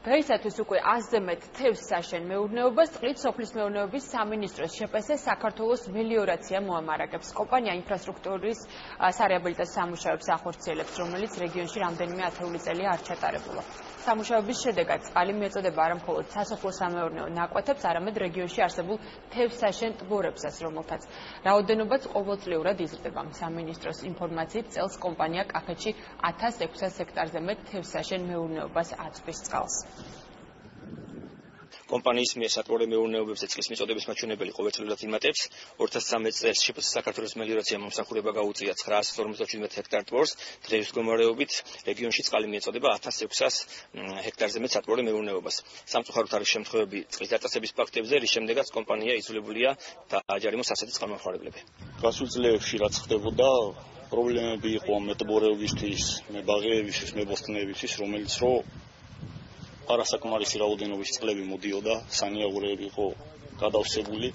დღეისათვის უკვე 100-ზე მეტ თევზს აშენ მეურნეობას, წყლით სოფლის მეურნეობის სამინისტროს ჟპს საქართველოს მელიორაცია მოამარაგებს. კომპანია ინფრასტრუქტურის სარეაბილიტაციო სამუშაოებს ახორციელებს, რომელიც რეგიონში რამდენიმე ათეული წელია არ ჩატარებულა. სამუშაოების შედეგად წყალი მიეწოდება არა მხოლოდ სასოფლო-სამეურნეო ნაკვეთებს, არამედ რეგიონში არსებულ თევზსაშენ ტბორებსაც, რომელთაც რაოდენობაც ყოველწლიურად იზრდება. სამინისტროს ინფორმაციით წელს კომპანია კახეთში 1600 ჰექტარზე მეტ თევზსაშენ მეურნეობას აწვდის წყალს. კომპანიის მიერ სატბორო მეურნეობებზე წყლის მიწოდების მაჩვენებელი ყოველწლიურად იმატებს. 2013 წელს ჟპს საქართველოს მელიორაცია მომსახურება გაუწია 957 ჰექტარ ტბორს. დღეის მდგომარეობით რეგიონში წყალი მიეწოდება 1600 ჰექტარზე მეტ სატბორო მეურნეობას. სამწუხაროდ არის შემთხვევები წყლის დაწესების ფაქტებზე, რის შემდეგაც კომპანია იძულებულია დააჯარიმოს ასეთი წყალმომხმარებლები. გასულ წლებში რაც ხდებოდა, პრობლემები იყო მეტბორეობისთვის, მებაღეებისთვის, მებოსტნეებისთვის, რომელიც არასაკმარისი რაოდენობის წყლები მოდიოდა, სანიაღურეები იყო გადავსებული.